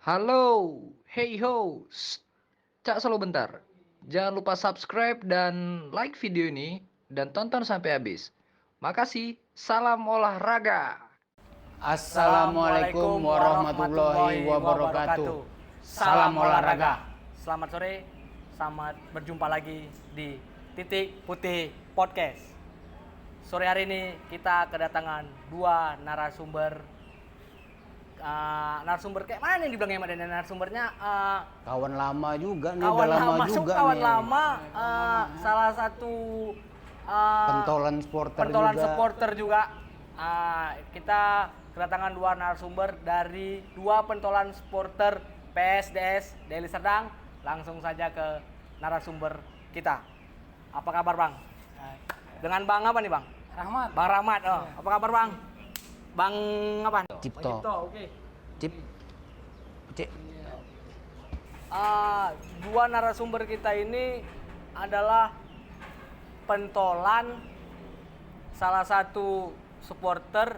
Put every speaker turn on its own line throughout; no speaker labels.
Halo, hey ho, Cak Solo bentar. Jangan lupa subscribe dan like video ini dan tonton sampai habis. Makasih, salam olahraga.
Assalamualaikum warahmatullahi wabarakatuh. Salam olahraga.
Selamat sore, selamat berjumpa lagi di Titik Putih Podcast. Sore hari ini kita kedatangan dua narasumber. Narasumber kayak mana nih dibilangnya Mbak Dena? Narasumbernya
Kawan lama juga nih,
kawan
udah lama
lama,
juga
kawan
nih.
lama, salah satu
Pentolan supporter
pentolan
juga.
supporter juga. Kita kedatangan dua narasumber dari dua pentolan supporter PSDS Deli Serdang. Langsung saja ke narasumber kita. Apa kabar Bang? Dengan Bang apa nih Bang?
Rahmat.
Bang Rahmat. Oh, apa kabar Bang? Bang apa?
Cipto.
Oke.
Cip. Cip.
Dua narasumber kita ini adalah pentolan salah satu supporter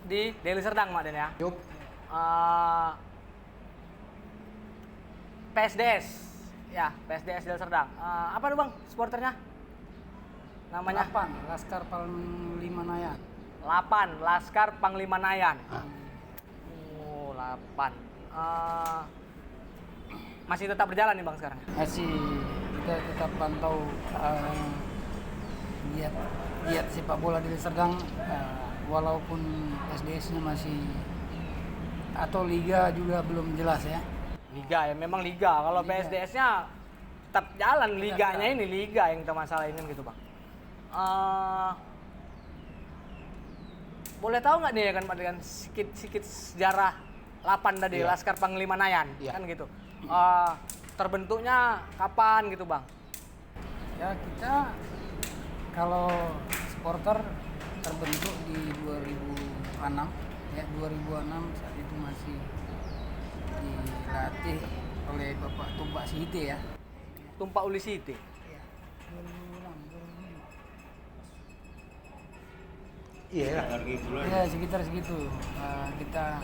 di Deli Serdang, Mak Den ya.
Yup.
PSDS, ya PSDS Deli Serdang. Apa tuh Bang supporternya? Namanya?
8 Laskar Panglima Nayan.
8 Laskar Panglima Nayan.
Ah.
Oh, 8. Masih tetap berjalan nih Bang sekarang?
Masih kita tetap pantau lihat sepak bola di Serdang, walaupun SDS-nya masih atau liga juga belum jelas ya.
Liga ya, memang liga. Kalau
Liga.
PSDS-nya tetap jalan, liganya ini liga yang kita masalahin gitu Bang. Boleh tahu nggak nih ya kan Pak dengan sikit sejarah 8 tadi
Iya.
Laskar Panglima Nayan
Iya.
kan gitu. Terbentuknya kapan gitu Bang?
Ya kita kalau supporter terbentuk di 2006 ya, 2006 saat itu masih dilatih oleh Bapak Tumpak Sihite ya.
Tumpak Uli Siti.
Ya, 2006.
Iya.
Ya sekitar segitu. Kita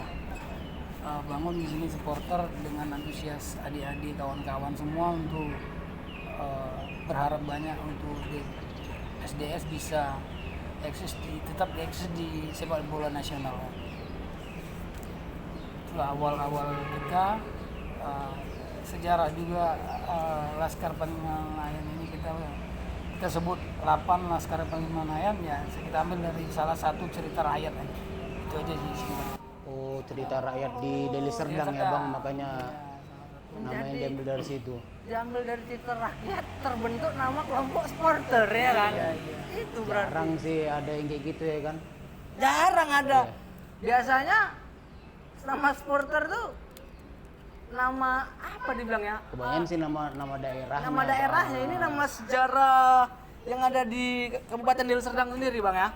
bangun di sini supporter dengan antusias adik-adik kawan-kawan semua untuk berharap banyak untuk SDS bisa tetap eksis di sepak bola nasional. Itulah awal-awal kita, sejarah juga Laskar Panglima Nayan ini kita sebut 8 Laskar Panglima Nayan ya, kita ambil dari salah satu cerita rakyat aja. Itu aja sih sebenarnya.
Oh, cerita rakyat di Deli Serdang ya Bang, makanya namanya diambil dari situ.
Diambil dari cerita rakyat terbentuk nama kelompok supporter ya kan?
Iya.
Itu berarti.
Jarang sih ada yang kayak gitu ya kan.
Jarang ada.
Iya.
Biasanya nama supporter tuh nama apa dibilangnya?
Kebanyakan sih nama daerah.
Nama daerahnya ini nama sejarah yang ada di Kabupaten Deli Serdang sendiri Bang ya.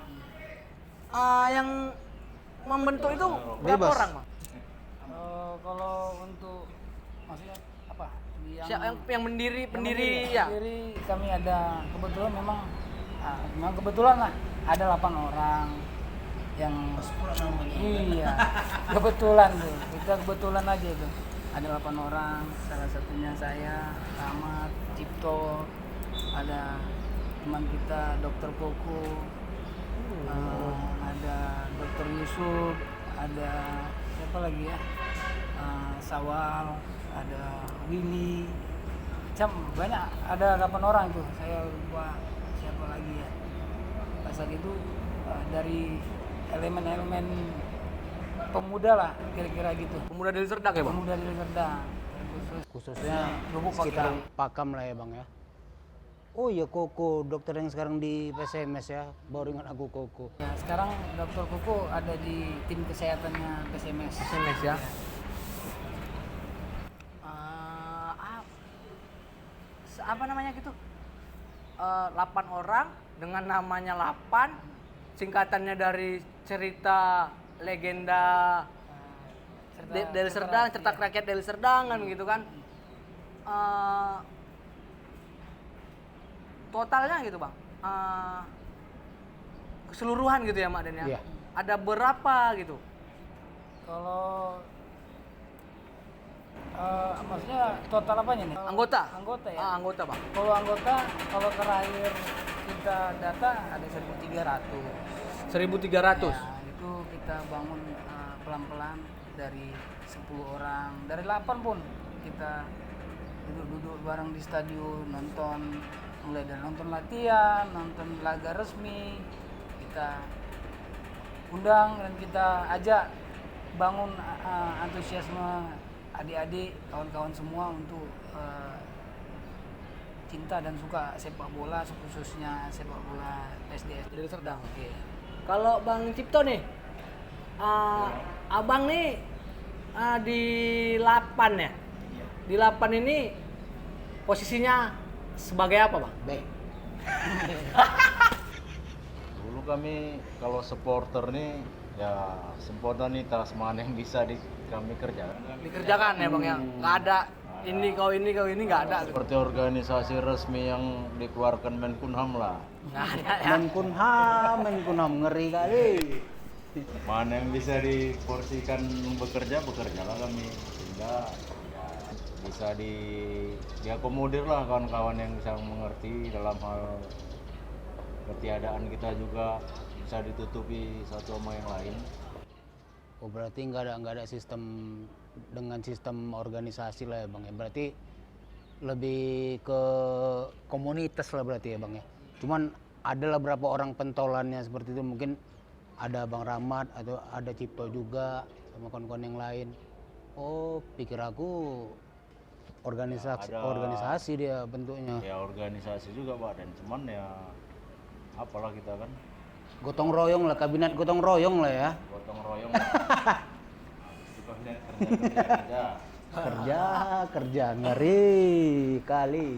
Yang membentuk itu berapa
Bebas.
orang Bang?
Kalau untuk maksudnya apa?
Yang pendiri ya.
Pendiri kami ada kebetulan memang kebetulan lah ada 8 orang yang iya kebetulan tuh, kita kebetulan aja itu ada 8 orang, salah satunya saya, Ahmad, Cipto, ada teman kita Dokter Koko, ada Dokter Yusuf, ada siapa lagi ya, Sawal, ada Willy, macam banyak, ada 8 orang tuh, saya lupa siapa lagi ya. Pas saat itu dari elemen-elemen pemuda lah kira-kira gitu.
Pemuda Deli Serdang ya Bang?
Pemuda di Serdang.
Khususnya
Lubuk
sekitar
Pakam.
Pakam lah ya Bang ya. Oh iya Koko, dokter yang sekarang di PSMS ya, baru ingat aku Koko.
Ya, sekarang Dokter Koko ada di tim kesehatannya PSMS.
SMS ya. Apa namanya gitu? 8 orang dengan namanya 8, singkatannya dari cerita legenda Deli Serdang, cerita rakyat Deli Serdang kan gitu kan. Totalnya gitu Bang. Keseluruhan gitu ya Mak Den ya.
Iya.
Ada berapa gitu?
Kalau total apanya nih?
Anggota?
Anggota ya.
Anggota bang.
Kalau anggota, kalau terakhir kita data ada 1.300.
1.300.
Ya, itu kita bangun pelan-pelan dari 10 orang, dari 8 pun kita duduk-duduk bareng di stadion, nonton, mulai dari nonton latihan, nonton laga resmi, kita undang dan kita ajak bangun antusiasme adik-adik, kawan-kawan semua untuk cinta dan suka sepak bola, khususnya sepak bola PSDS
Deli Serdang.
Oke.
Kalau Bang Cipto nih, abang nih di 8 ya? Di 8 ini posisinya sebagai apa bang?
Baik.
Dulu kami kalau supporter nih ya sempurna nih tasman yang bisa kami kerjakan.
Dikerjakan ya bang ya? Nggak ada ini kau ini nggak ada.
Seperti organisasi resmi yang dikeluarkan Menkumham lah.
Nggak ada ya?
Menkunham ngeri kali.
Mana yang bisa diporsikan bekerjalah kami sehingga ya, bisa diakomodir lah kawan-kawan yang bisa mengerti dalam hal ketiadaan kita juga bisa ditutupi satu sama yang lain.
Oh berarti nggak ada sistem dengan sistem organisasi lah ya bang ya. Berarti lebih ke komunitas lah berarti ya bang ya. Cuman adalah beberapa orang pentolannya seperti itu, mungkin ada Bang Rahmat atau ada Cipto juga sama kawan-kawan yang lain. Oh pikir aku organisasi dia bentuknya.
Ya organisasi juga Pak, dan cuman ya apalah kita kan
Gotong royong lah, kabinet gotong royong lah ya.
gotong royong. Suka
Kerja ngeri kali.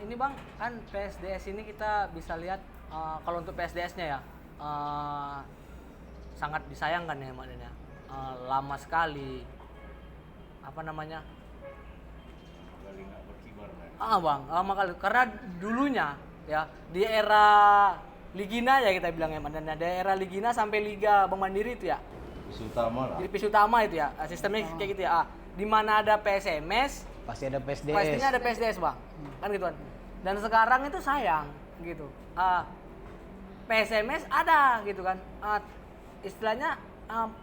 Ini bang, kan PSDS ini kita bisa lihat kalau untuk PSDS-nya ya sangat disayangkan ya maknanya. Lama sekali apa namanya? Bang, lama kali karena dulunya ya di era Ligina ya kita bilang ya maknanya, di era Ligina sampai Liga Bank Mandiri itu ya.
Isu utama lah.
Divisi utama itu ya, sistemnya kayak gitu ya. Di mana ada PSMS,
Pasti ada PSDS.
pastinya ada PSDS bang, kan gitu kan. Dan sekarang itu sayang gitu. PSMS ada gitu kan. Istilahnya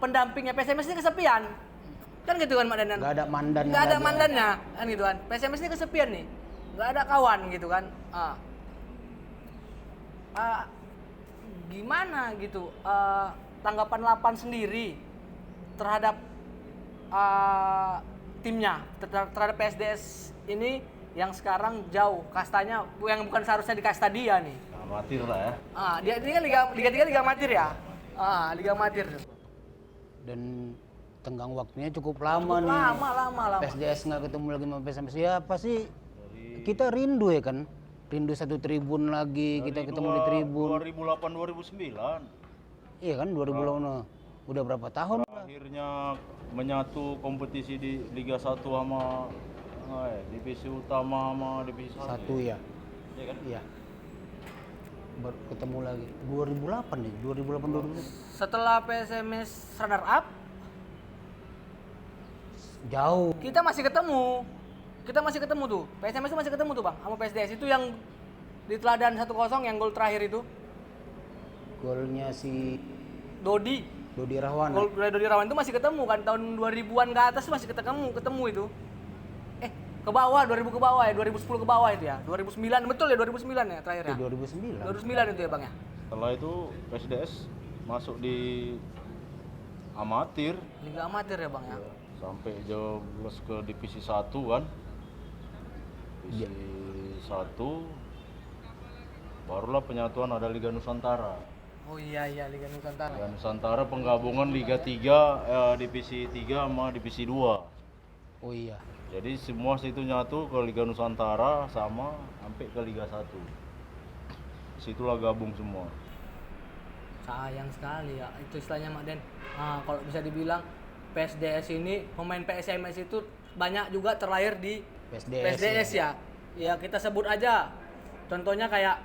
pendampingnya PSMS ini kesepian, kan gitu kan Mak Danan.
Nggak ada mandan.
Nggak ada mandannya, kan gitu kan. PSMS ini kesepian nih, nggak ada kawan gitu kan. Gimana gitu tanggapan 8 sendiri terhadap timnya, terhadap PSDS ini yang sekarang jauh kastanya, yang bukan seharusnya di kasta dia nih.
Amatir lah ya.
Dia kan Liga 3 Liga Amatir ya. Liga Amatir.
Dan tenggang waktunya cukup lama nih.
Lama.
PSDS nggak ketemu lagi sama PSMS. Ya pasti kita rindu ya kan. Rindu satu tribun lagi, kita ketemu di tribun.
2008-2009.
Iya kan 2008. Udah berapa tahun?
Akhirnya menyatu kompetisi di Liga 1 sama divisi utama sama divisi 1.
Satu ya.
Iya kan?
Iya. Baru ketemu lagi 2008 nih, 2008
Setelah PSMS runner up,
jauh.
kita masih ketemu tuh. PSMS itu masih ketemu tuh bang, sama PSDS itu yang di teladan 1-0 yang gol terakhir itu.
Golnya si
Dodi
Rahwan.
Gol Dodi Rawan itu masih ketemu kan, tahun 2000-an ke atas masih ketemu itu. Ke bawah 2000 ke bawah ya, 2010 ke bawah itu ya. 2009 betul ya, 2009 ya terakhir ya.
2009.
2009 itu ya bang ya.
Setelah itu PSDS masuk di amatir
Liga Amatir ya bang ya.
sampai jebles ke divisi 1 kan. Divisi 1 barulah penyatuan ada Liga Nusantara.
Oh iya Liga Nusantara.
Liga Nusantara penggabungan Liga 3 divisi 3 sama divisi 2.
Oh iya.
Jadi semua situ nyatu ke Liga Nusantara sama sampai ke Liga 1. Situlah gabung semua.
Sayang sekali ya, itu istilahnya Mak Den. Kalau bisa dibilang PSDS ini, pemain PSMS itu banyak juga terlahir di PSDS ya. Ya kita sebut aja, contohnya kayak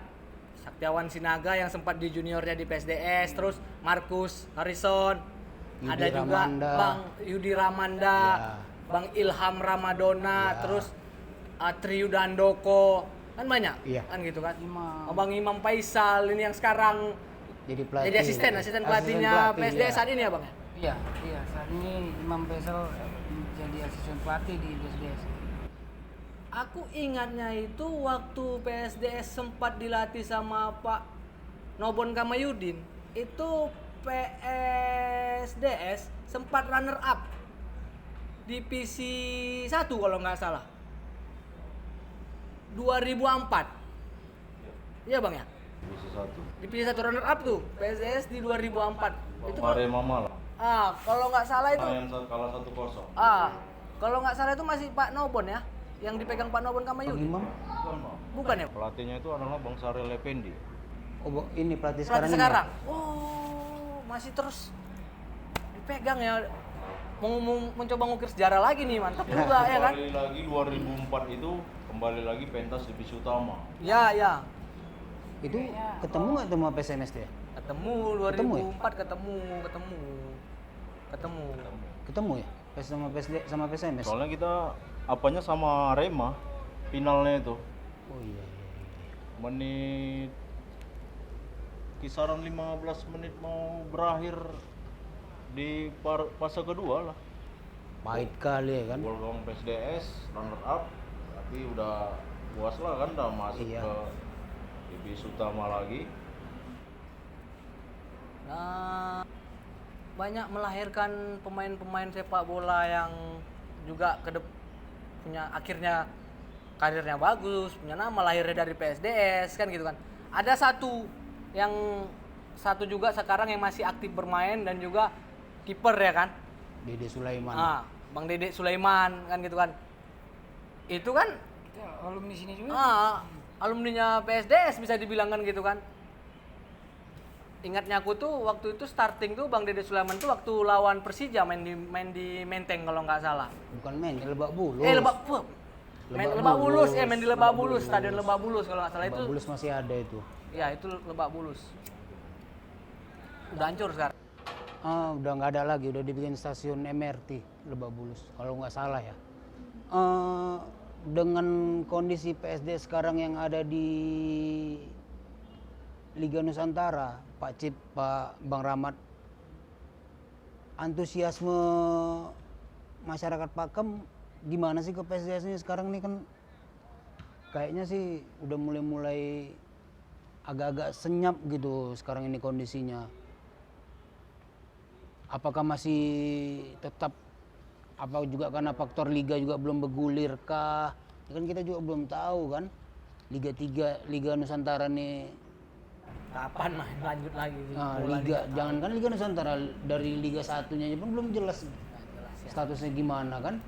Saktiawan Sinaga yang sempat di juniornya di PSDS, terus Markus Harrison,
Yudi
ada juga
Ramanda.
Bang Yudi Ramanda,
Ya.
Bang Ilham Ramadona,
Ya.
terus Triyu Dandoko, kan banyak,
Iya.
kan gitu kan.
Imam.
Bang Imam Faisal ini yang sekarang
Jadi pelatih.
jadi asisten pelatihnya
pelatih,
PSD
ya.
saat ini ya bang.
Iya, iya. Saat ini Imam Faisal jadi asisten pelatih di BSDS.
Aku ingatnya itu waktu PSDS sempat dilatih sama Pak Nobon Kamayudin, itu PSDS sempat runner up divisi 1 kalau nggak salah. 2004. Iya bang ya?
Divisi 1.
Divisi 1 runner up tuh PSDS di 2004. Itu
Mare Mama lah.
kalau nggak salah itu
Ayam kalah 1-0.
kalau nggak salah itu masih Pak Nobon ya, yang dipegang Pak Nobon
Bang
Kamayudin.
Imam.
Bukan, Bang.
Bukan ya?
Pelatihnya itu adalah Bang Sarel Effendi.
Oh, ini pelatih
Pelatih
sekarang.
sekarang. Oh, masih terus dipegang ya. Mau mencoba ngukir sejarah lagi nih, mantap juga ya kan?
Kembali lagi 2004 itu kembali lagi pentas divisi utama.
Ya, ya.
Itu ketemu nggak sama PSMS dia?
Ketemu
Ketemu ya?
2004 ketemu.
Ketemu ya? PS sama PSD sama PSMS.
Soalnya kita apanya sama Arema finalnya itu.
Oh iya.
Menit kisaran 15 menit mau berakhir di fase kedua lah.
Pahit kali ya kan?
Gol gawang PSDS runner up, tapi udah puas lah kan, udah masuk
Iya.
ke divisi utama lagi.
Nah, banyak melahirkan pemain-pemain sepak bola yang juga punya akhirnya karirnya bagus, punya nama, lahirnya dari PSDS kan gitu kan. Ada satu juga sekarang yang masih aktif bermain dan juga kiper ya kan.
Dede Sulaiman.
Bang Dede Sulaiman kan gitu kan. Itu kan
Itu alumni sini juga.
alumninya PSDS bisa dibilang kan gitu kan. Ingatnya aku tuh waktu itu starting tuh Bang Dede Sulaiman tuh waktu lawan Persija main di Menteng kalau nggak salah.
Bukan main, di Lebak Bulus.
Lebak Bulus, main di Lebak Bulus,
Bulus.
Stadion Lebak Bulus kalau nggak salah
Lebak
itu.
Bulus masih ada itu.
Ya itu Lebak Bulus. Udah hancur sekarang.
Udah nggak ada lagi, udah dibikin stasiun MRT Lebak Bulus kalau nggak salah ya. Dengan kondisi PSD sekarang yang ada di Liga Nusantara, Pak Cip, Pak Bang Rahmat, antusiasme masyarakat Pakem gimana sih ke PSDS ini sekarang nih, kan kayaknya sih udah mulai agak-agak senyap gitu sekarang ini kondisinya. Apakah masih tetap, apa juga karena faktor liga juga belum bergulir kah? Ya kan kita juga belum tahu kan. Liga 3, Liga Nusantara nih.
Kapan main lanjut lagi sih?
Nah,
Bola
liga jangankan Liga Nusantara, dari Liga 1-nya aja pun belum jelas statusnya gimana kan.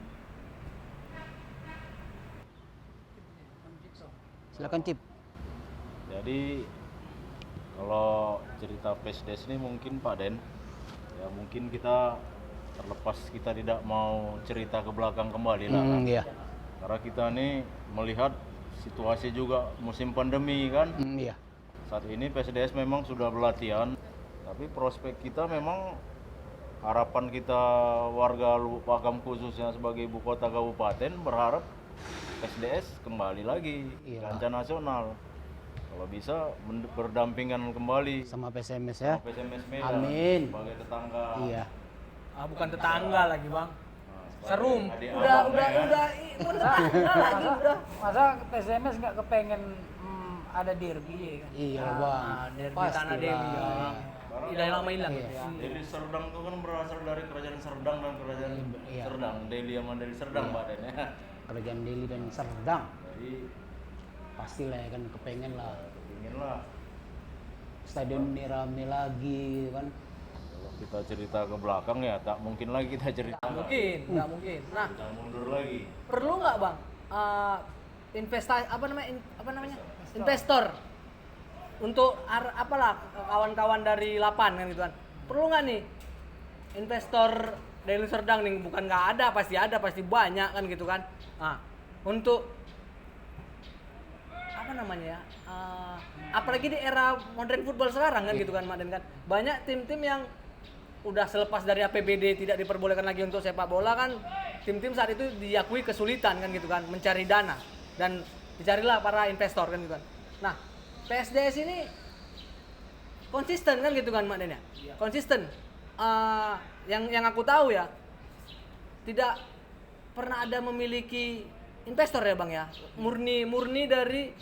Silakan Cip.
Jadi kalau cerita PSDS ini mungkin Pak Den, ya mungkin kita terlepas kita tidak mau cerita ke belakang kembali lah kan.
Iya.
Karena kita nih melihat situasi juga musim pandemi kan.
Iya.
Saat ini PSDS memang sudah berlatihan, tapi prospek kita memang, harapan kita warga Pakem khususnya sebagai ibu kota kabupaten berharap PSDS kembali lagi
Iya.
kancah nasional. Kalau bisa berdampingan kembali
Sama PSMS ya.
sama PSMS Medan
Amin.
sebagai tetangga.
Iya.
bukan tetangga lagi bang.
Nah, sebagai
Serum.
adik
Udah
abang ya kan?
bukan tetangga lagi udah.
Masa PSMS nggak kepengen ada derby ya kan?
Iya Bang.
Derby
Pastilah.
Tanah Dewi ya. Udah lama hilang
Iya.
gitu ya.
Deli Serdang itu kan berasal dari kerajaan Serdang dan kerajaan
Iya.
Serdang. Deli sama Deli Serdang Pak Den ya.
Kerajaan Deli dan Serdang.
Jadi
Pastilah ya kan, kepengen lah
ingin lah
stadion ini rame lagi kan.
kalau kita cerita ke belakang ya tak mungkin lagi kita cerita.
Nggak mungkin. Nah,
Kita mundur lagi.
perlu nggak bang investasi apa namanya investor untuk apalah kawan-kawan dari Lapan kan gitu kan, perlu nggak nih investor dari Serdang nih, bukan nggak ada, pasti banyak kan gitu kan. Nah, untuk apa namanya ya, apalagi di era modern football sekarang kan gitu kan Mak Den kan, banyak tim-tim yang udah selepas dari APBD tidak diperbolehkan lagi untuk sepak bola kan, tim-tim saat itu diakui kesulitan kan gitu kan mencari dana dan dicarilah para investor kan gitu kan. Nah, PSDS ini konsisten kan gitu kan Mak Den ya? Konsisten. Yang aku tahu ya, tidak pernah ada memiliki investor ya Bang ya. Murni dari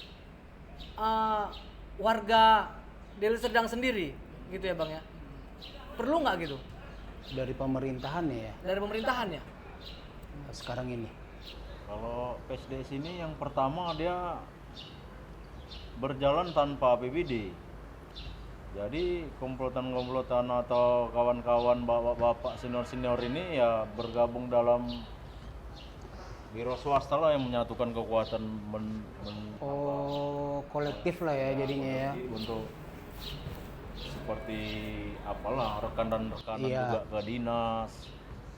warga Deli Serdang sendiri gitu ya Bang ya. Perlu nggak gitu?
Dari pemerintahannya ya
Dari pemerintahannya.
sekarang ini.
Kalau PSDS ini yang pertama dia berjalan tanpa APBD. Jadi komplotan-komplotan atau kawan-kawan bapak-bapak senior-senior ini ya bergabung dalam biro swasta lah yang menyatukan kekuatan
Oh, kolektif lah ya jadinya ya.
untuk seperti apalah rekan dan rekanan
Iya.
juga ke dinas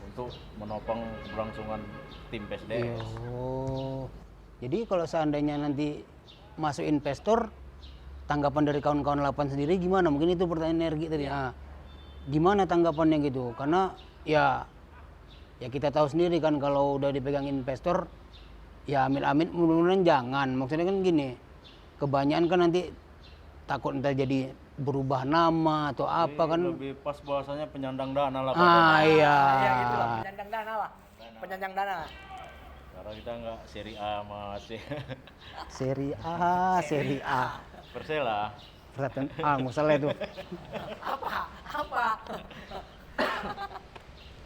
untuk menopang keberlangsungan tim PSDS.
Oh. Jadi kalau seandainya nanti masuk investor, tanggapan dari kawan-kawan 8 sendiri gimana? Mungkin itu pertanyaan energi tadi. Ah, gimana tanggapannya gitu? Karena ya kita tahu sendiri kan kalau udah dipegang investor, ya amin-amin mudah-mudahan jangan. Maksudnya kan gini, kebanyakan kan nanti takut ntar jadi berubah nama atau apa kan.
Lebih pas bahasanya penyandang dana lah.
Ah iya.
Ya gitu lah, penyandang dana lah. Penyandang dana.
Karena kita nggak seri A masih
Seri A.
Persela.
Perhatian musalah itu.
Apa?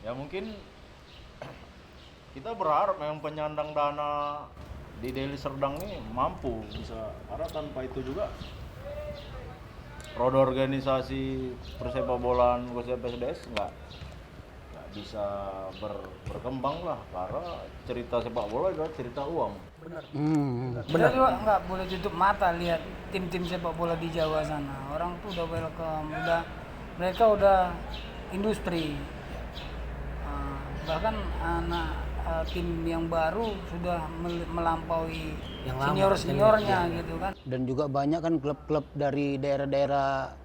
Ya mungkin kita berharap memang penyandang dana di Deli Serdang ini mampu bisa, karena tanpa itu juga roda organisasi persepak bolaan khususnya PSDS nggak bisa berkembang lah, karena cerita sepak bola adalah cerita uang.
Kita juga nggak boleh tutup mata lihat tim-tim sepak bola di Jawa sana. Orang tuh udah welcome, mereka udah industri. Bahkan tim yang baru sudah melampaui
Yang lama,
seniornya gitu kan.
Dan juga banyak kan klub-klub dari daerah-daerah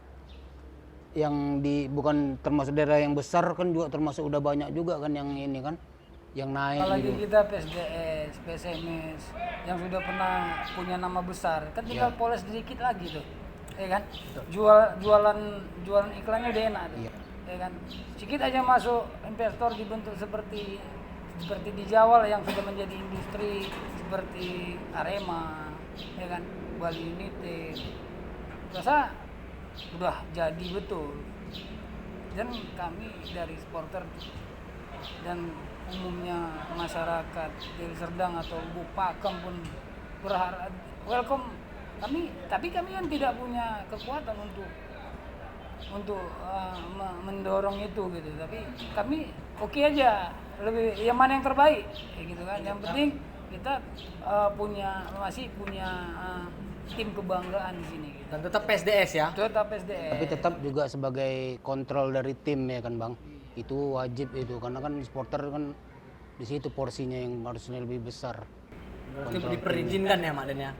yang bukan termasuk daerah yang besar kan juga termasuk udah banyak juga kan yang ini kan yang naik
Apalagi
gitu.
kita PSDS, PSMS yang sudah pernah punya nama besar, kan tinggal poles sedikit lagi tuh, ya kan? Jualan iklannya udah enak tuh, ya kan? Sedikit aja masuk investor dibentuk seperti di Jawa lah yang sudah menjadi industri seperti Arema, ya kan? Bali United, rasa udah jadi betul. Dan kami dari supporter dan umumnya masyarakat Deli Serdang atau Lubuk Pakam pun berharap welcome kami, tapi kami kan tidak punya kekuatan untuk mendorong itu gitu, tapi kami oke aja, lebih yang mana yang terbaik kayak gitu kan. Yang penting kita masih punya tim kebanggaan di sini gitu.
Dan tetap PSDS ya.
Tetap SDS.
Tapi tetap juga sebagai kontrol dari tim ya kan Bang. Itu wajib itu karena kan supporter kan di situ porsinya yang harusnya lebih besar.
Berarti diperizinkan ya Mak Den ya.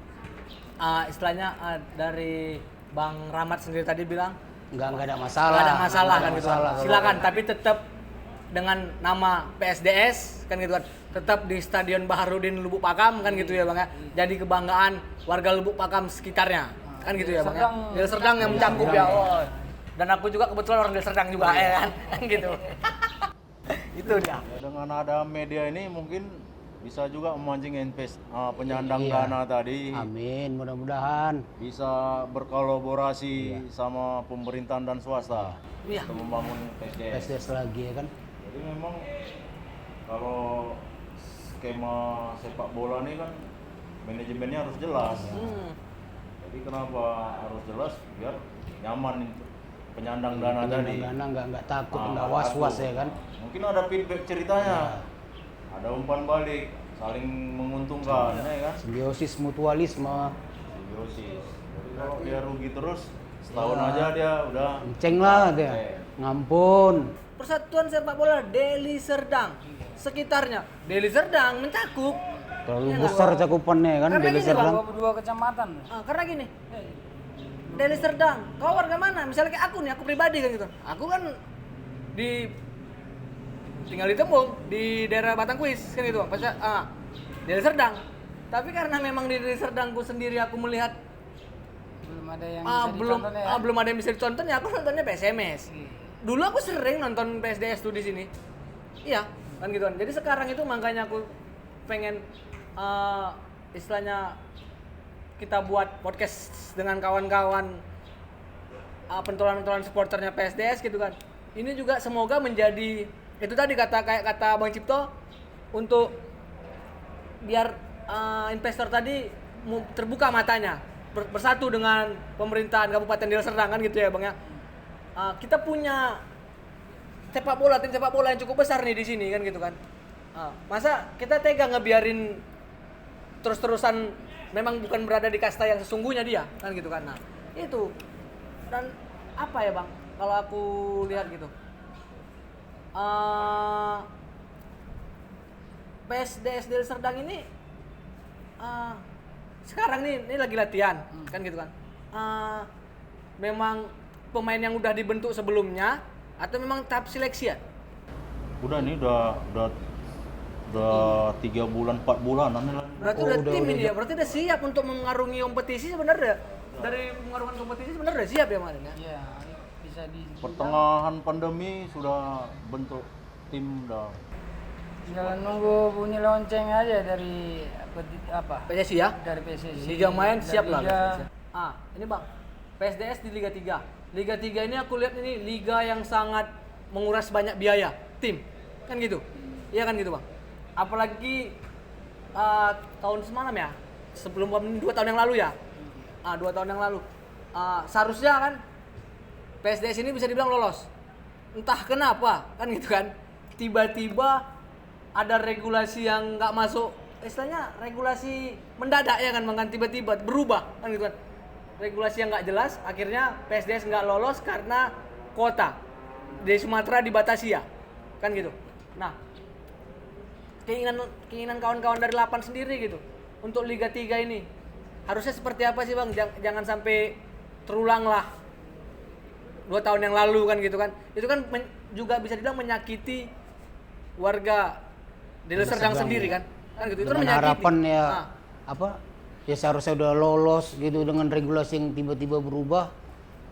Istilahnya dari Bang Rahmat sendiri tadi bilang
Enggak ada masalah.
nggak ada masalah kan gitu kan.
masalah.
Silakan, tapi tetap dengan nama PSDS kan gitu kan. Tetap di Stadion Baharudin Lubuk Pakam kan gitu ya Bang ya. Jadi kebanggaan warga Lubuk Pakam sekitarnya. Kan gitu ya Bang ya. Deli Serdang yang mencakup ya. Oh. Dan aku juga kebetulan orang Deli Serdang juga ya kan. Gitu. Itu dia.
Ya, dengan ada media ini mungkin bisa juga memancing penyandang
Iya.
dana tadi,
Amin, mudah-mudahan.
bisa berkolaborasi sama pemerintahan dan swasta
Iya.
untuk membangun PSDS.
PSDS lagi ya kan.
Jadi memang kalau skema sepak bola ini kan manajemennya harus jelas. Jadi kenapa harus jelas? Biar nyaman penyandang dana tadi.
Dana nggak takut,
Ah,
nggak was-was
takut.
ya kan.
Mungkin ada feedback ceritanya, ada umpan balik, saling menguntungkan, ya kan?
Simbiosis mutualisme.
Simbiosis. Jadi kalau dia rugi terus, setahun aja dia udah
Ceng lah dia. Ngampun.
Persatuan Sepak Bola Deli Serdang sekitarnya. Deli Serdang mencakup.
Terlalu
Iya
besar cakupannya kan
Karena
Deli
gini,
Serdang.
22 kecamatan.
Karena gini, Deli Serdang, kau warga mana? Misalnya kayak aku nih, aku pribadi kan gitu. Aku kan di tinggal di Tembung di daerah Batangkuis kan gitu Bang. Deli Serdang. Tapi karena memang di Deli Serdangku sendiri aku melihat
Belum ada yang bisa
belum
ditonton ya.
belum ada yang bisa ditonton ya aku nontonnya PSMS. Dulu aku sering nonton PSDS tuh di sini. Iya, kan gitu kan. Jadi sekarang itu makanya aku pengen istilahnya kita buat podcast dengan kawan-kawan pentolan-pentolan supporternya PSDS gitu kan. Ini juga semoga menjadi itu tadi kayak kata Bang Cipto untuk biar investor tadi terbuka matanya bersatu dengan pemerintahan Kabupaten Deli Serdang kan gitu ya Bang ya. Kita punya tim sepak bola yang cukup besar nih di sini kan gitu kan. Masa kita tega ngebiarin terus-terusan memang bukan berada di kasta yang sesungguhnya dia kan gitu kan. Nah, itu. Dan apa ya Bang kalau aku lihat gitu. PSDS Deli Serdang ini sekarang ini lagi latihan kan gitu kan. Memang pemain yang udah dibentuk sebelumnya atau memang tahap seleksi ya?
Udah nih udah 3 bulan 4 bulanan nih lah.
Berarti udah tim ini ya, berarti udah siap untuk mengarungi kompetisi sebenarnya. Dari mengarungi kompetisi sebenarnya udah siap ya Mas ya?
Iya, bisa di
Pertengahan pandemi sudah bentuk tim udah.
tinggal nunggu bunyi lonceng aja dari apa?
PSSI ya?
Dari PSSI.
Liga main
dari
siap lah.
Liga.
Ini Bang, PSDS di Liga 3. Liga 3 ini aku lihat ini liga yang sangat menguras banyak biaya tim. Kan gitu. Iya kan gitu, Bang. Apalagi tahun semalam ya. Sebelum 2 tahun yang lalu ya. 2 tahun yang lalu. Seharusnya kan PSDS ini bisa dibilang lolos. Entah kenapa, kan gitu kan. Tiba-tiba ada regulasi yang nggak masuk, istilahnya regulasi mendadak ya kan Bang, kan tiba-tiba berubah kan gitu kan. Regulasi yang nggak jelas, akhirnya PSDS nggak lolos karena kuota di Sumatera dibatasi ya, kan gitu. Nah, keinginan kawan-kawan dari Lapan sendiri gitu untuk Liga 3 ini harusnya seperti apa sih Bang? Jangan sampai terulang lah 2 tahun yang lalu kan gitu kan. Itu kan juga bisa dibilang menyakiti warga Deli Serdang sendiri kan gitu. Itu kan
Dengan
menyakiti.
harapan ya apa ya seharusnya udah lolos gitu dengan regulasi yang tiba-tiba berubah,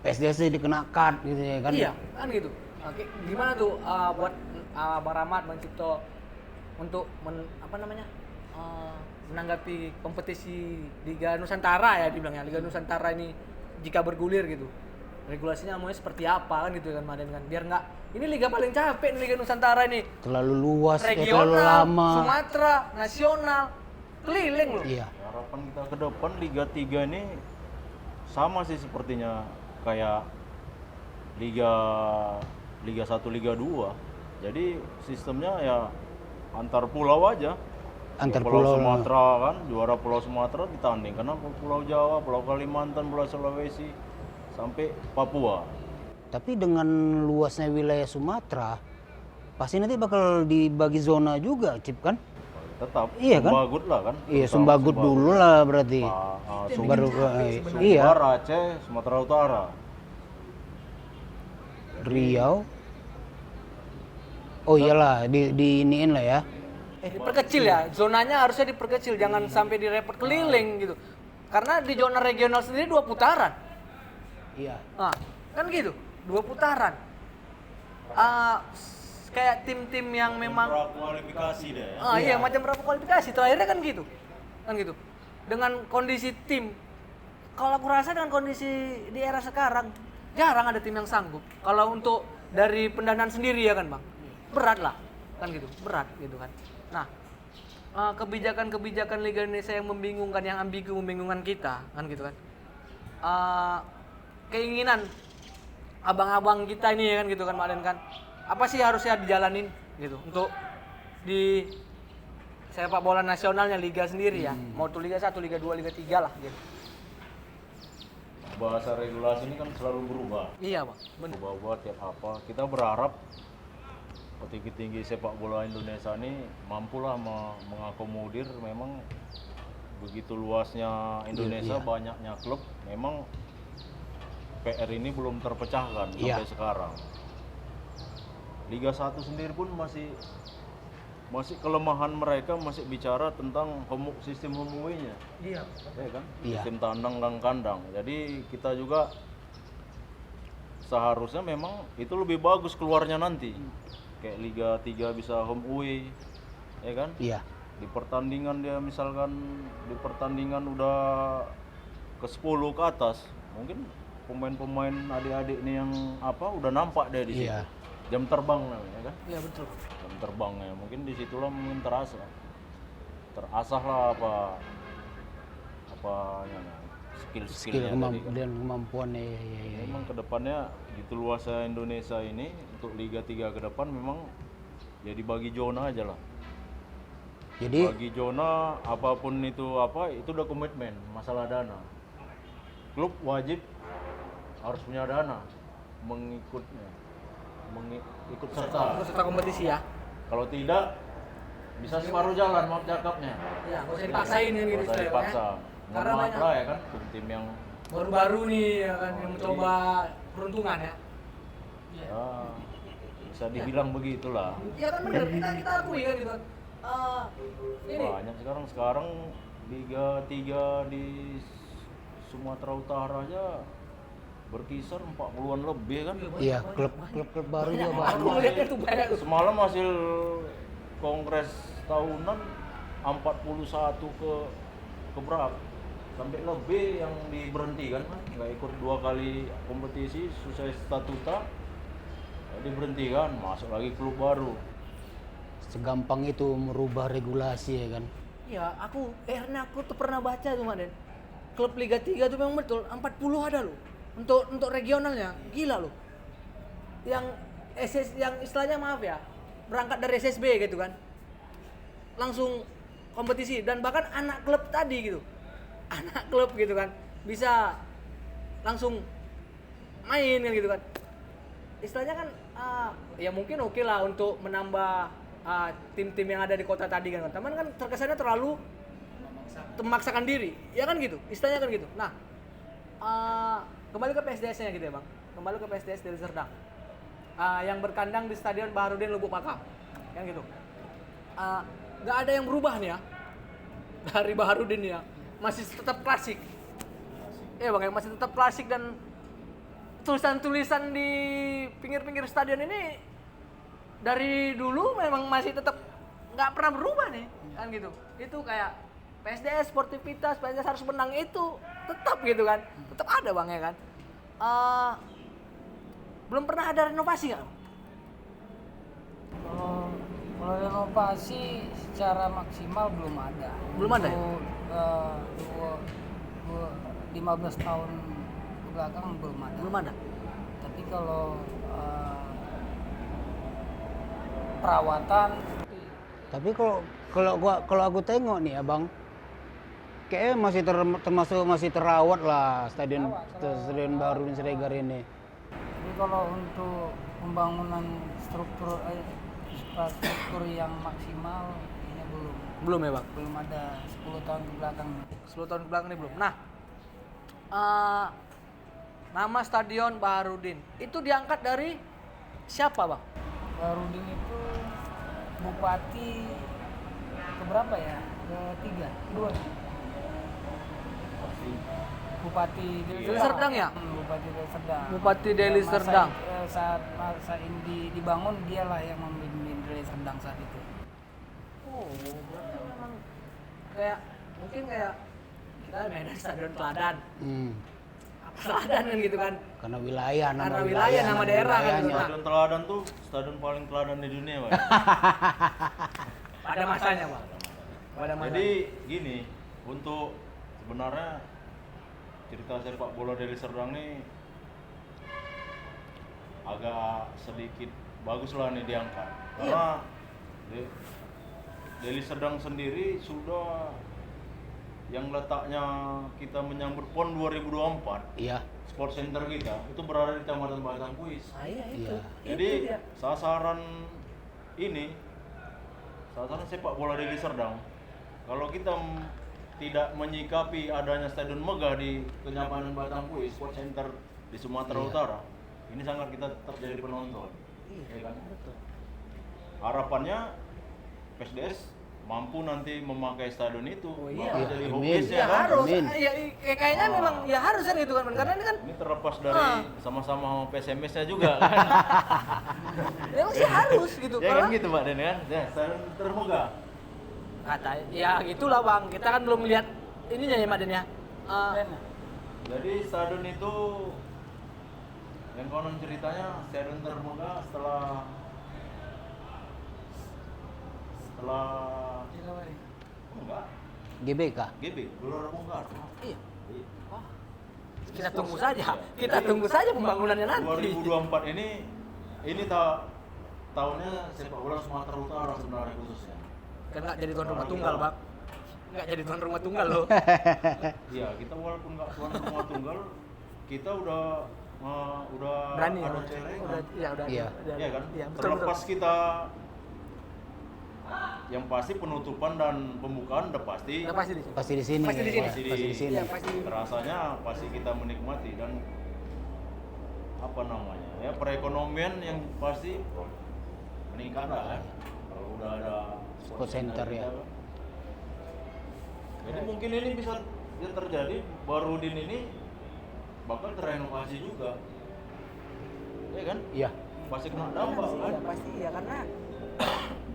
PSDS dikenakan gitu ya kan.
Iya, kan gitu. Oke, gimana tuh buat Bang Rahmat, Bang Cipto untuk menanggapi kompetisi Liga Nusantara ya dibilangnya. Liga Nusantara ini jika bergulir gitu. Regulasinya maunya seperti apa kan gitu kan Maden kan. Biar nggak ini liga paling capek nih Liga Nusantara ini.
Terlalu luas, terlalu
Regional,
lama.
Sumatera, nasional, keliling loh.
Iya.
Harapan kita ke depan Liga 3 ini sama sih sepertinya kayak Liga 1, Liga 2. Jadi sistemnya ya antar pulau aja.
Antar
Pulau
pulau.
Sumatera kan, juara Pulau Sumatera ditandingkan sama Pulau Jawa, Pulau Kalimantan, Pulau Sulawesi sampai Papua.
Tapi dengan luasnya wilayah Sumatera, pasti nanti bakal dibagi zona juga, Cip kan?
Tetap
Iya kan?
Sumbagut lah kan.
Iya, Sumbagut dulu lah berarti.
Sumber
Baru iya,
Aceh, Sumatera Utara.
Riau. Oh iyalah, iniin lah ya.
Diperkecil ya, zonanya harusnya diperkecil, jangan sampai direpot keliling gitu. Karena di zona regional sendiri 2 putaran.
Iya.
Kan gitu, 2 putaran. Kayak tim-tim yang memang
Kualifikasi deh.
iya macam berapa kualifikasi terakhirnya kan gitu. Kan gitu. Dengan kondisi tim, kalau aku rasa dengan kondisi di era sekarang jarang ada tim yang sanggup. Kalau untuk dari pendanaan sendiri ya kan, Bang. Berat lah. Kan gitu, berat gitu kan. Nah, kebijakan-kebijakan Liga Indonesia yang membingungkan, yang ambigu membingungkan kita, kan gitu kan. Keinginan abang-abang kita ini kan gitu kan, Mak Den kan. Apa sih harusnya dijalanin gitu untuk di sepak bola nasionalnya Liga sendiri ya. Mau tuh Liga 1, Liga 2, Liga 3 lah gitu.
Bahasa regulasi ini kan selalu berubah.
Iya, Bang. Benar.
Berubah tiap apa. Kita berharap petinggi-tinggi sepak bola Indonesia ini mampulah mengakomodir memang begitu luasnya Indonesia, banyaknya klub, memang PR ini belum terpecahkan sampai sekarang. Liga 1 sendiri pun masih kelemahan mereka masih bicara tentang sistem home away-nya.
Iya.
Ya kan?
Iya.
Sistem tandang dan kandang. Jadi kita juga seharusnya memang itu lebih bagus keluarnya nanti. Kayak Liga 3 bisa home away. Ya kan?
Iya.
Di pertandingan dia misalkan di pertandingan udah ke 10 ke atas, mungkin pemain-pemain adik-adik nih yang udah nampak deh di situ.
Iya.
Jam terbang namanya kan?
Iya betul.
Jam terbangnya mungkin disitulah mungkin terasah lah skill-skillnya tadi kan.
Dan kemampuannya ya.
Memang kedepannya gitu luasnya Indonesia ini untuk Liga 3 ke depan memang jadi bagi zona aja lah.
Jadi
Bagi zona apapun itu itu udah komitmen masalah dana. Klub wajib harus punya dana ikut serta.
Peserta kompetisi ya.
Kalau tidak bisa separuh jalan maaf cakapnya.
Iya, nggak usah dipaksain kan gitu
Nggak usah
istilahnya.
dipaksa.
Karena
Mohon maaf
banyak
lah ya kan tim yang
baru-baru nih ya kan yang mencoba peruntungan ya.
ya, bisa dibilang begitulah.
Iya kan benar, kita akui kan gitu. Ini
Banyak sekarang Liga 3 di Sumatera Utara aja berkisar 40-an lebih kan.
iya, klub baru juga
aku
banyak.
ngeliatnya tuh banyak tuh.
Semalam hasil kongres tahunan 41 ke berapa? Sampai lebih yang diberhentikan, nggak ikut 2 kali kompetisi sesuai statuta, diberhentikan, masuk lagi klub baru.
Segampang itu merubah regulasi ya kan.
Iya, akhirnya aku tuh pernah baca tuh Maden. Klub Liga 3 tuh memang betul 40 ada loh. Untuk regionalnya, gila loh. Yang istilahnya maaf ya, berangkat dari SSB gitu kan. Langsung kompetisi dan bahkan anak klub tadi gitu. Anak klub gitu kan bisa langsung main kan gitu kan. Istilahnya kan ya mungkin oke lah untuk menambah tim-tim yang ada di kota tadi kan. Teman kan terkesannya terlalu memaksakan diri. Ya kan gitu. Istilahnya kan gitu. Nah, kembali ke PSDS-nya gitu ya, Bang. Kembali ke PSDS Deli Serdang. Yang berkandang di Stadion Baharudin Lubuk Pakam. Kan gitu. Nggak ada yang berubah nih ya. Dari Baharudin ya. Masih tetap klasik. Iya, Bang, masih tetap klasik dan tulisan-tulisan di pinggir-pinggir stadion ini dari dulu memang masih tetap nggak pernah berubah nih, kan gitu. Itu kayak PSDS, sportivitas, PSDS harus menang itu tetap gitu kan, tetap ada Bang ya kan. Belum pernah ada renovasi nggak?
Kalau renovasi secara maksimal belum ada.
Belum ada ya?
15 tahun belakang belum ada.
Belum ada.
Tapi kalau perawatan
Tapi kalau aku tengok nih Abang, kayaknya masih terawat lah stadion baru di Siregar ini.
Jadi kalau untuk pembangunan struktur yang maksimal ini
Belum ya Bang?
belum ada 10 tahun ke belakang.
10 tahun belakang ini belum. Nah, nama Stadion Baharudin itu diangkat dari siapa Bang?
Baharudin itu bupati keberapa ya? Ketiga, kedua. Bupati
Deli Serdang ya?
Bupati Deli Serdang.
Bupati Deli
Ya,
Serdang.
Saat masa ini dibangun dialah yang memimpin Deli Serdang saat itu.
Oh, berarti memang kayak mungkin kayak kita Medan Stadion Teladan. Teladan kan gitu kan.
Karena wilayah,
Karena wilayah, nama daerah kan gitu.
Stadion Teladan tuh stadion paling teladan di dunia, Pak.
Pada masanya, Bang. Pada masanya.
Jadi gini, untuk sebenarnya cerita sepak bola Deli Serdang nih agak sedikit bagus lah nih diangkat. Karena Deli Serdang sendiri sudah yang letaknya kita menyambut PON 2024.
Iya.
Sport Center kita itu berada di Kecamatan Batang Kuis.
Iya itu.
Iya.
Jadi
Itu dia.
sasaran sepak bola Deli Serdang, kalau kita tidak menyikapi adanya stadion megah di Kecamatan Batang Kuis, Sport Center di Sumatera Utara, ini sangat kita tetap jadi penonton. Ya kan? Harapannya PSDS mampu nanti memakai stadion itu.
Oh iya.
Bakal jadi
Amin.
home base
Ya
ya kan?
harus,
Amin.
ya, kayaknya memang ya harus kan gitu kan, karena ini kan
Ini terlepas dari sama-sama sama PSMS-nya juga kan.
memang sih harus gitu.
Ya kan
Kalau
gitu Pak Den kan? Ya, stadion terbuka.
kata ya gitulah bang, kita kan belum lihat ininya ya Maden ya.
Jadi stadion itu yang konon ceritanya stadion terbuka setelah enggak
GBK.
GB Gelora Bung Karno.
Iya.
Iya.
Kita tunggu saja, kita tunggu saja pembangunannya nanti.
2024 ini tahunnya sepak bola Sumatera Utara sebenarnya khususnya.
Kan nggak jadi tuan rumah tunggal bang, nggak jadi tuan rumah tunggal loh.
Iya, kita walaupun nggak tuan rumah tunggal, kita udah
Berani ya,
ada celengan.
udah.
Iya.
Iya kan?
Iya, betul,
Terlepas kita yang pasti penutupan dan pembukaan udah pasti.
Udah pasti di sini.
Pasti di sini.
Pasti di sini.
Pasti
Pasti di sini.
Iya, pasti.
Rasanya pasti kita menikmati dan apa namanya ya perekonomian yang pasti meningkat lah kan kalau udah ada
Sport center ya.
kita kan. Jadi mungkin ini bisa terjadi Barudin ini bakal terenovasi juga, ya kan?
Iya.
Pasti kena dampak kan?
Iya pasti ya, karena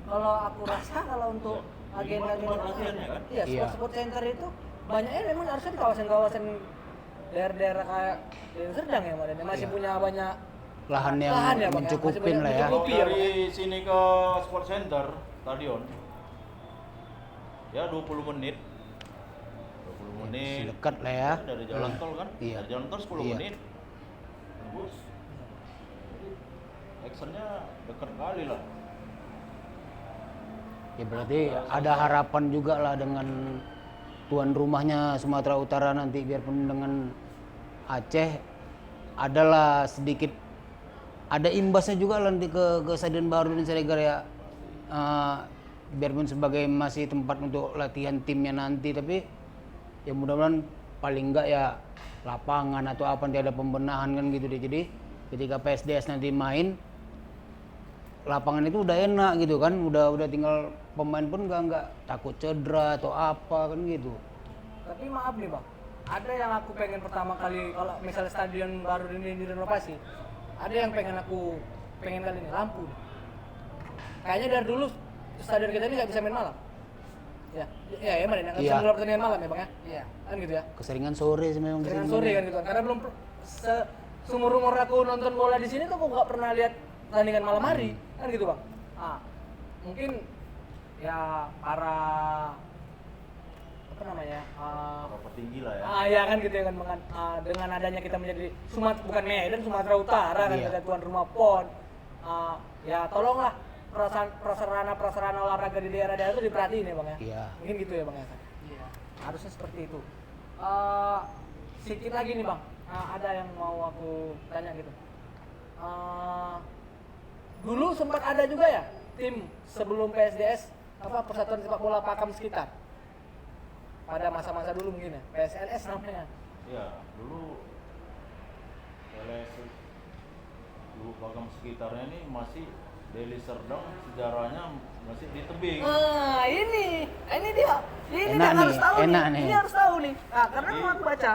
kalau aku rasa kalau untuk agenda
Tempat latihannya kan?
iya,
Iya.
sport center itu banyaknya memang harusnya di kawasan-kawasan daerah-daerah kayak Deli Serdang ya Maden, yang masih
Iya.
punya banyak
Lahan yang
Lahan ya, Bang, ya?
mencukupin
Masih
lah ya.
banyak
Kalau
Mencukupi ya,
dari sini ke sport center stadion ya 20 menit 20 menit
Masih dekat lah ya.
dari jalan tol kan?
Iya.
Dari jalan tol 10
Iya.
menit tembus. Jadi actionnya dekat kali lah.
Ya berarti ada harapan juga lah dengan tuan rumahnya Sumatera Utara nanti, biarpun dengan Aceh adalah sedikit ada imbasnya juga lah nanti ke Stadion Barudin Siregar ya. Biarpun sebagai masih tempat untuk latihan timnya nanti, tapi ya mudah-mudahan paling enggak ya lapangan atau apa nanti ada pembenahan kan gitu deh. Jadi ketika PSDS nanti main, lapangan itu udah enak gitu kan, udah tinggal pemain pun nggak takut cedera atau apa kan gitu.
Tapi maaf nih bang, ada yang aku pengen pertama kali kalau misalnya stadion baru ini direnovasi, ada yang pengen kali ini lampu. Kayaknya dari dulu stadion kita ini nggak bisa main malam. Ya, ya Maden, nggak bisa
Iya.
menggelar pertandingan malam ya bang ya. Iya, kan gitu ya.
Keseringan sore sih memang
Dengan
keseringan.
sore kan gitu kan, karena belum seumur umur aku nonton bola di sini tuh aku nggak pernah lihat pertandingan malam hari, kan gitu bang. Mungkin ya para apa namanya?
Berapa tinggi lah ya.
Ya kan gitu ya kan dengan adanya kita menjadi bukan Medan, Sumatera Utara kan
Iya.
kita tuan rumah PON. Ya tolonglah prasarana olahraga di daerah-daerah itu diperhatiin ya bang ya.
Iya.
Mungkin gitu ya bang ya. Iya. Harusnya seperti itu. Sedikit lagi nih bang, ada yang mau aku tanya gitu. Dulu sempat ada juga ya tim sebelum PSDS Persatuan Sepak Bola Pakam sekitar. Pada masa-masa dulu mungkin ya, PSLS namanya.
Iya, dulu dulu Pakam sekitarnya ini masih Deli Serdang, sejarahnya masih di tebing.
Ini dia. Ini
Enak
yang harus
nih,
tahu
enak
nih.
nih.
Ini harus tahu nih. Karena
Jadi-
memang aku baca.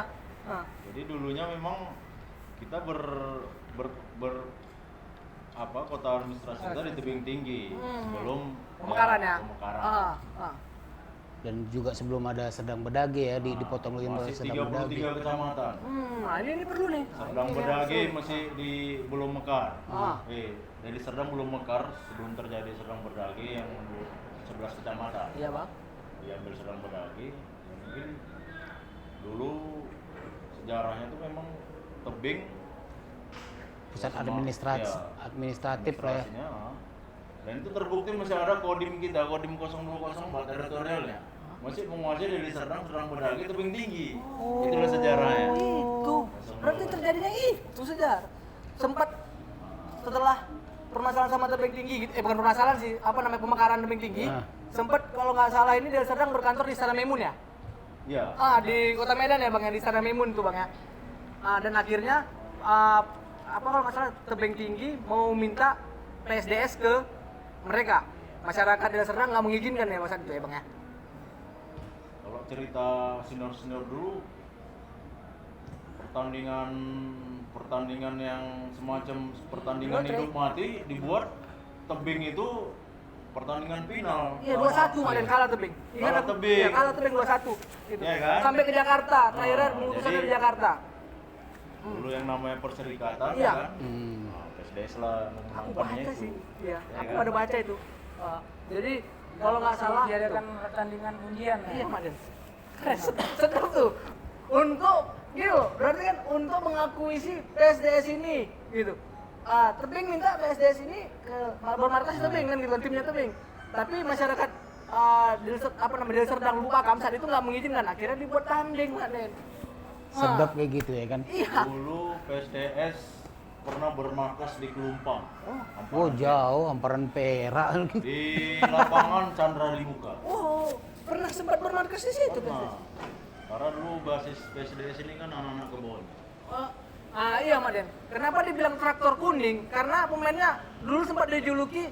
Jadi dulunya memang kita kota administrasi kita di tebing tinggi sebelum
Pemekaran ya.
Pemekaran.
Dan juga sebelum ada Serdang Bedage ya, dipotong lagi
Masih
Serdang Bedage.
33 kecamatan.
Ini perlu nih.
Serdang
Ini
Bedage
harus.
masih belum mekar.
Ah.
Dari Serdang belum mekar sebelum terjadi Serdang Bedage yang 11 kecamatan.
Iya bang.
Diambil Serdang Bedage. Mungkin dulu sejarahnya itu memang tebing
Pusat
sama-
administratif,
ya,
administratif lah ya.
administrasinya, dan itu terbukti masih ada kodim kita, kodim 020 buat teritorialnya masih menguasai dari Serdang Bedage tebing tinggi. Itulah sejarahnya.
Itu. Berarti terjadinya itu sejarah. Sempat setelah permasalahan sama tebing tinggi, bukan permasalahan sih, pemekaran tebing tinggi.
Nah.
Sempat kalau nggak salah ini dari Serdang berkantor di Istana Memun ya.
Ya.
Di Kota Medan ya bang ya, di Istana Memun tuh bang ya. Dan akhirnya kalau nggak salah tebing tinggi mau minta PSDS ke mereka. Masyarakat Deli Serdang nggak mengizinkan ya masa itu ya bang ya.
Kalau cerita senior dulu, pertandingan yang semacam pertandingan hidup mati dibuat tebing itu pertandingan final.
Iya 2-1 Maden kalah tebing. Ingat
Kalah
aku?
tebing.
Iya, kalah tebing 2-1. Gitu.
Iya kan?
Sampai ke Jakarta, terakhir mengutusan
jadi-
dari Jakarta.
Dulu yang namanya perserikatan
Iya.
kan. Nah, PSDS lah
Aku
memenangkannya
baca
itu.
sih, iya.
Ya
Aku
kan?
pada baca itu. Jadi kalau nggak salah,
diadakan pertandingan undian ya.
iya Maden. Keren, sedap tuh. Untuk gitu, berarti kan untuk mengakui si PSDS ini gitu. Tebing minta PSDS ini ke Malbon Markas tebing kan gitu, timnya tebing. Tapi masyarakat Deli Serdang lupa Kamsat itu nggak mengizinkan, akhirnya dibuat tanding Maden.
Sedap kayak gitu ya kan.
Iya.
Dulu PSDS pernah bermarkas di Kelumpang.
Oh jauh, hamparan Perak.
Di lapangan Chandra Dibuka.
Oh, pernah sempat bermarkas di situ
Pernah.
PSDS.
Karena dulu basis PSDS ini kan anak-anak kebon.
Iya Maden. Kenapa dibilang traktor kuning? Karena pemainnya dulu sempat dijuluki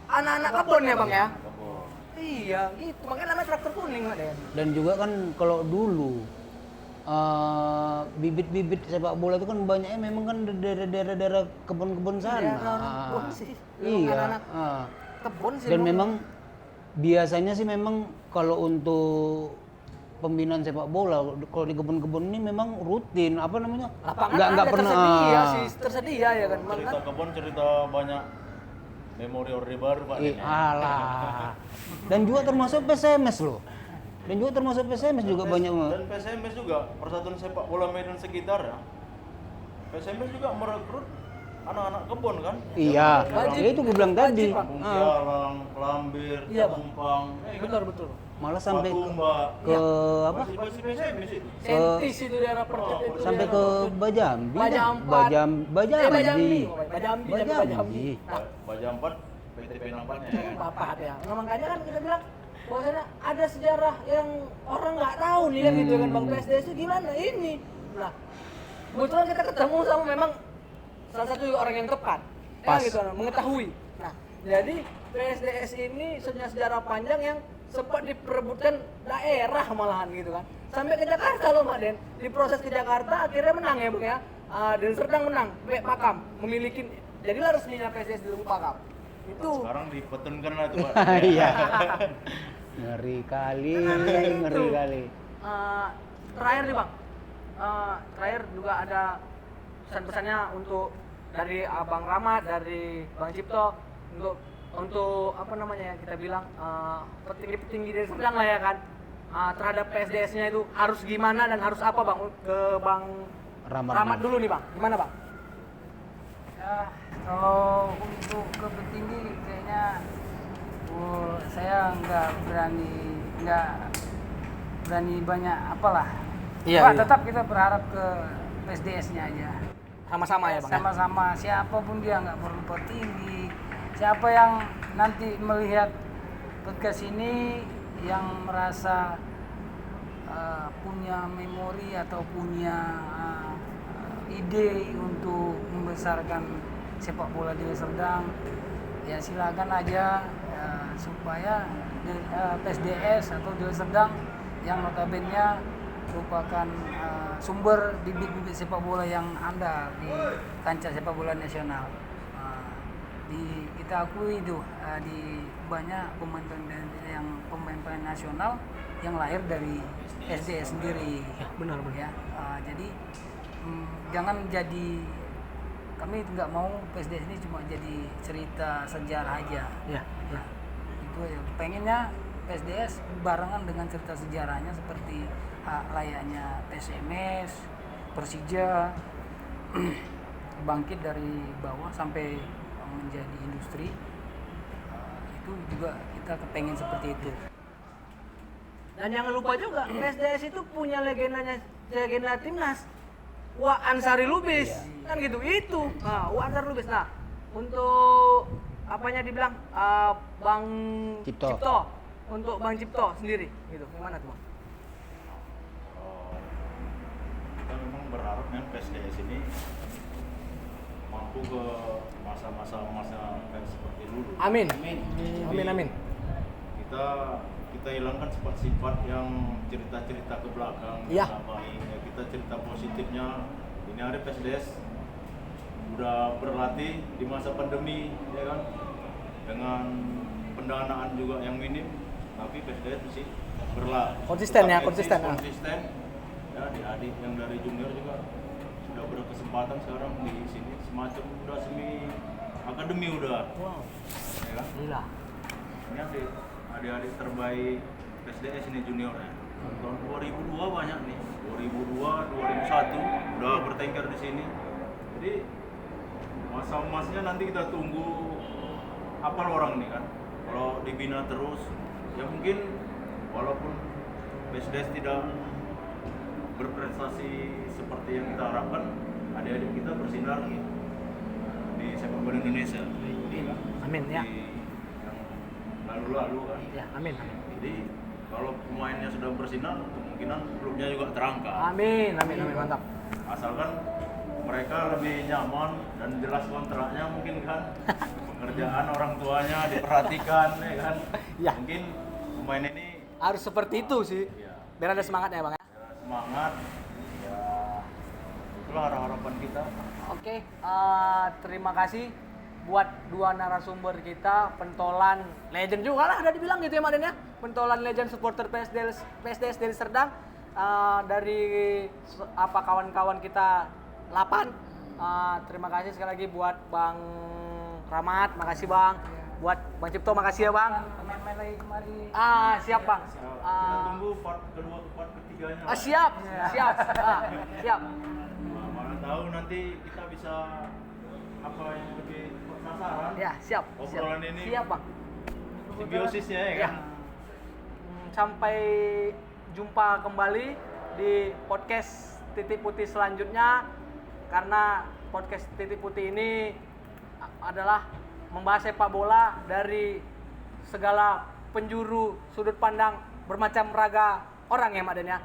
anak-anak kebon ya bang ya?
Kebon.
Iya, gitu. Makanya namanya traktor kuning Maden.
Dan juga kan kalau dulu bibit-bibit sepak bola itu kan banyaknya memang kan dari daerah-daerah kebun-kebun sana.
Daerah kebun sih. Memang
Iya.
anak-anak kebon sih.
Dan
Bang.
memang biasanya sih memang kalau untuk pembinaan sepak bola kalau di kebun-kebun ini memang rutin apa namanya?
lapangan
nggak
ada
pernah
tersedia sih, tersedia ya kan.
Cerita kebon cerita banyak memori orde baru Pak. Den, ya.
alah. Dan juga termasuk PSMS loh. Dan juga termasuk PSMS juga banyak.
Dan PSMS juga Persatuan Sepak Bola Medan sekitar ya. PSMS juga merekrut anak-anak kebon kan.
Iya,
Wajib.
ya itu gue bilang tadi.
Kampung Sialang, Kelambir,
Iya, Bang.
Tumpang,
Betul.
Malah sampai
Patumba.
ke apa?
Masih PSMS itu.
Sentis itu daerah Pertet itu.
Sampai ke
daerah-
Bajambi.
Bajampat.
Bajambi.
Bajambi. Bajambi.
Bajambi.
Nah,
Bajampat PTP nampaknya ya kan.
Bapak ya. Nah, makanya kan kita bilang bahwasanya ada sejarah yang orang nggak tahu nih kan gitu kan Bang PSDS itu gimana ini. Nah, kebetulan kita ketemu sama memang salah satu orang yang tepat.
Pas.
Ya gitu mengetahui. Nah, jadi PSDS ini punya sejarah panjang yang sempat diperebutkan daerah malahan gitu kan. Sampai ke Jakarta loh Mak Den. Di proses ke Jakarta akhirnya menang ya Bang ya. Deli Serdang menang, Pakam memiliki jadilah resminya PSDS di Pakam. Itu
Sekarang dipetunkan lah tuh Pak.
Iya. Ngeri kali, ngeri kali.
Terakhir nih Bang, terakhir juga ada pesan-pesannya untuk dari Abang Rahmat, dari Bang Cipto untuk apa namanya ya kita bilang petinggi-petinggi dari Serdang lah ya kan, terhadap PSDS-nya itu harus gimana dan harus apa Bang, ke Bang Rahmat dulu nih Bang, gimana Bang?
Ya, kalau untuk ke petinggi kayaknya saya nggak berani banyak apalah.
Iya,
Pak,
iya.
tetap kita berharap ke PSDS-nya aja.
Sama-sama ya Bang. ya?
Sama-sama, siapapun dia nggak perlu petinggi. Siapa yang nanti melihat podcast ini yang merasa punya memori atau punya ide untuk membesarkan sepak bola di Serdang, ya silakan aja supaya PSDS atau Deli Serdang yang notabene merupakan sumber bibit-bibit sepak bola yang andal di kancah sepak bola nasional. Kita akui itu di banyak pemain-pemain yang pemain-pemain nasional yang lahir dari SDS sendiri.
Benar.
Ya, jadi jangan jadi, kami nggak mau PSDS ini cuma jadi cerita sejarah aja.
Ya.
Itu ya, pengennya PSDS barengan dengan cerita sejarahnya seperti layaknya PSMS, Persija bangkit dari bawah sampai menjadi industri. Itu juga kita kepengen seperti itu.
Dan jangan lupa juga PSDS itu punya legenda timnas. Wah Ansari Lubis, kan gitu itu. Nah, Wah Ansari Lubis. Nah, untuk apanya dibilang Bang
Cipto.
Untuk Bang Cipto sendiri, gitu. Gimana tuh Bang?
Kita memang berharap PSDS ini mampu ke masa-masa kayak seperti dulu.
Amin.
Jadi,
Amin.
kita hilangkan sifat-sifat yang cerita-cerita ke belakang.
Iya.
Nggak baik. Ya, kita cerita positifnya. Ini hari PSDS udah berlatih di masa pandemi, ya kan, dengan pendanaan juga yang minim, tapi PSDS masih
Konsisten ya,
tetap eksis,
konsisten.
konsisten. Ya, adik-adik yang dari junior juga sudah berkesempatan sekarang di sini, semacam udah semi akademi udah.
Wow.
Ya kan?
Gila.
Ini adik-adik terbaik PSDS ini juniornya. Tahun 2002 banyak nih. 2002, 2001 udah bertengkar di sini. Jadi masa emasnya nanti kita tunggu apa orang nih kan. Kalau dibina terus, ya mungkin walaupun PSDS tidak berprestasi seperti yang kita harapkan, adik-adik kita bersinar di sepak bola Indonesia.
Amin ya.
Di yang lalu-lalu kan.
Ya, amin.
Jadi kalau pemainnya sudah bersinar, kemungkinan klubnya juga terangkat.
Amin, mantap.
Asalkan mereka lebih nyaman dan jelas kontraknya mungkin kan. Pekerjaan orang tuanya diperhatikan ya kan.
Ya.
Mungkin pemain ini
Harus seperti itu sih.
ya,
Biar ada semangatnya, Bang ya.
semangat. Ya itulah harapan kita.
Oke, terima kasih buat dua narasumber kita, pentolan legend juga lah, ada dibilang gitu ya Maden ya, pentolan legend supporter PSDS dari Serdang, dari kawan-kawan kita 8. Terima kasih sekali lagi buat Bang Rahmat, makasih Bang. Buat Bang Cipto, makasih ya Bang.
Main lagi kemari.
Siap Bang.
Kita tunggu part kedua, part ketiganya.
Siap. Siap.
Nah, mana tahu nanti kita bisa apa yang lebih sasaran.
Ya, siap.
Obrolan ini
Siap Bang.
simbiosisnya ya kan.
Sampai jumpa kembali di podcast Titik Putih selanjutnya, karena podcast Titik Putih ini adalah membahas sepak bola dari segala penjuru sudut pandang bermacam raga orang ya Mak Den ya.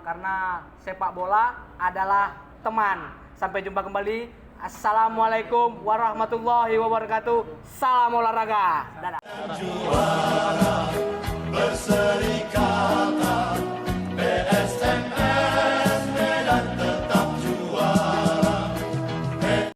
Karena sepak bola adalah teman. Sampai jumpa kembali. Assalamualaikum warahmatullahi wabarakatuh. Salam olahraga. Dadah.